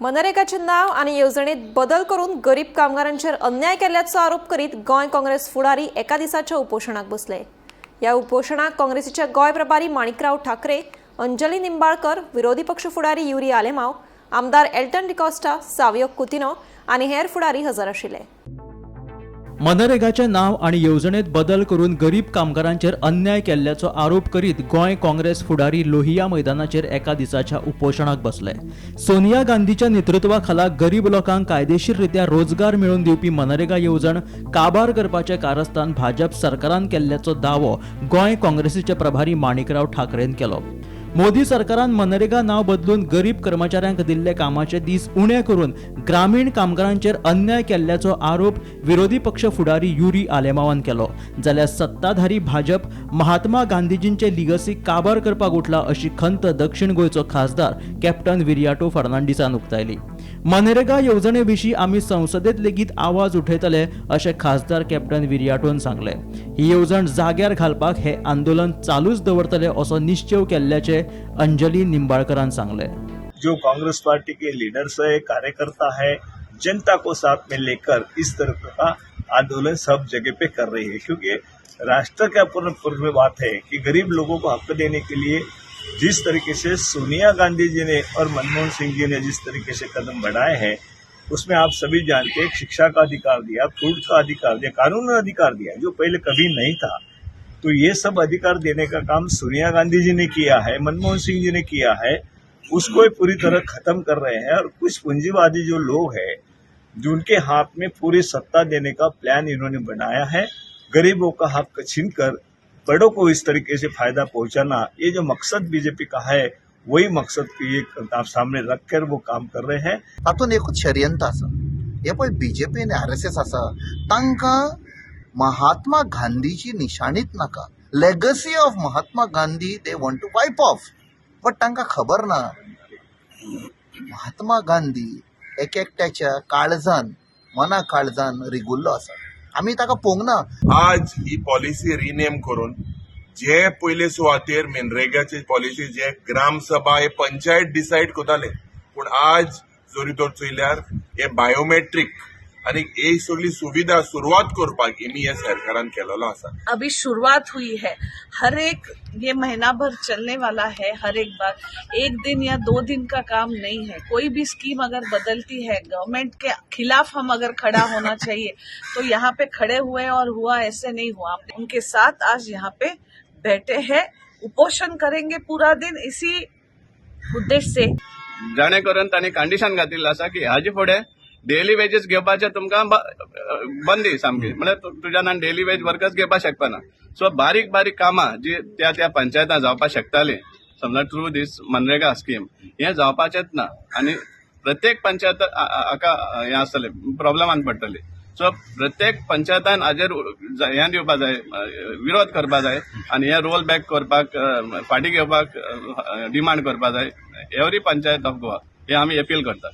मनरेगाचे नाव आणि येवजणेत बदल करून गरीब कामगारांचेर अन्याय केल्याचो आरोप करीत गोंय काँग्रेस फुडारी एका दिसाच्या उपोषणाक बसले। या उपोषणाक काँग्रेसीचे गोंय प्रभारी माणिकराव ठाकरे, अंजली निंबाळकर, विरोधी पक्ष फुडारी युरी आलेमाव, आमदार एल्टन डिकोस्टा, सावियो कुतिनो आणि हेर फुडारी हजर आशिल्ले। मनरेगाचे नाव आणि येवजणेत बदल करून गरीब कामगारांचेर अन्याय केल्ल्याचो आरोप करीत गोंय काँग्रेस फुडारी लोहिया मैदानाचेर एका दिसाच्या उपोषणाक बसले। सोनिया गांधीच्या नेतृत्वाखाला गरीब लोकांक कायदेशीररित्या रोजगार मेळोवन दिवपी मनरेगा येवजण काबार करपाचे कारस्थान भाजप सरकारान केल्ल्याचो दावो गोंय काँग्रेसीचे प्रभारी माणिकराव ठाकरेन केलो। मोदी सरकारान मनरेगा नाव बदलून गरीब कर्मचाऱ्यांक दिल्ले कामाचे दीस उणे करून ग्रामीण कामगारांचेर अन्याय केल्ल्याचो आरोप विरोधी पक्ष फुडारी युरी आलेमावान केलो। जाल्यार सत्ताधारी भाजप महात्मा गांधीजींचे लिगसी काबार करपाक उठला अशी खंत दक्षिण गोंयचो खासदार कॅप्टन विरियाटो फर्नांडिसान उक्तायली। मनरेगा येवजणे विशीं आमी संसदेत लेगीत आवाज उठयतले अशें खासदार कॅप्टन विरियाटोन सांगले। ही येवजण जाग्यार घालपाक हे आंदोलन चालूच दवरतले असो निश्चय केल्ल्याचे अंजली निंबाळकरान सांगले। जो कांग्रेस पार्टी के लीडर्स है, कार्यकर्ता है, जनता को साथ में लेकर इस तरह का आंदोलन सब जगह पे कर रही है, क्योंकि राष्ट्र का पूर्ण बात है कि गरीब लोगों को हक देने के लिए जिस तरीके से सोनिया गांधी जी ने और मनमोहन सिंह जी ने जिस तरीके से कदम बढ़ाए हैं, उसमें आप सभी जानते हैं शिक्षा का अधिकार दिया, फूड का अधिकार दिया, कानून अधिकार दिया, जो पहले कभी नहीं था। तो ये सब अधिकार देने का काम सोनिया गांधी जी ने किया है, मनमोहन सिंह जी ने किया है, उसको पूरी तरह खत्म कर रहे हैं। और कुछ पूंजीवादी जो लोग हैं, जो उनके हाथ में पूरी सत्ता देने का प्लान इन्होंने बनाया है, गरीबों का हक छीनकर बड़ों को इस तरीके से फायदा पहुंचाना, ये जो मकसद बीजेपी का है वही मकसद को सामने रखकर वो काम कर रहे हैं। तातूंत एक षडयंत्र आसा। हे पळय बीजेपी आनी आरएसएस आसा, तांकां महात्मा गांधीची निशाणीच नाका। Legacy of Mahatma Gandhi they want to wipe off, but तांकां खबर ना महात्मा गांधी एक एकट्याच्या काळजान, मना काळजान रिगुल्लो आसा। आमी ताका पळोवंक ना। आज ही पॉलिसी रिनेम करून जे पयले सुवातेर मनरेगाची पॉलिसी जे ग्रामसभा हे पंचायत डिसायड करताले, पूण आज जोरी तोर चोयल्यार हे बायोमेट्रिक आणि ये सगळी सुविधा शुरुआत करपाक इमी हे सरकारान केलेलो आसा। अभी शुरुआत हुई है, हर एक ये महीना भर चलने वाला है। हर एक बार एक दिन या 2 दिन का काम नहीं है। कोई भी स्कीम अगर बदलती है, गवर्नमेंट के खिलाफ हम अगर खड़ा होना चाहिए तो यहाँ पे खड़े हुए और हुआ ऐसे नहीं हुआ। उनके साथ आज यहाँ पे बैठे हैं, उपोषण करेंगे पूरा दिन इसी उद्देश्य से। जाणे करून तांणी कंडिशन घातिल्लें आसा की हाजे फुडें डेली वेजीस घेवपाचे तुमकां बंदी सामकी, म्हळ्यार तुज्यान डेली वेज वर्कर्स घेवपाक शकपाना। सो बारीक बारीक कामां जी त्या पंचायतान जावपाक शकताली, समजा थ्रू दीस मनरेगा स्कीम, हे जावपाचेच ना आनी प्रत्येक पंचायत हाका हें आसतलें, प्रॉब्लमान पडटली। सो प्रत्येक पंचायतान हाजेर हें दिवपाक जाय, विरोध करपाक जाय आनी हे रोल बॅक करपाक, फाटीं घेवपाक डिमांड करपाक जाय। एवरी पंचायत ऑफ गोवा हे आमी अपील करतात।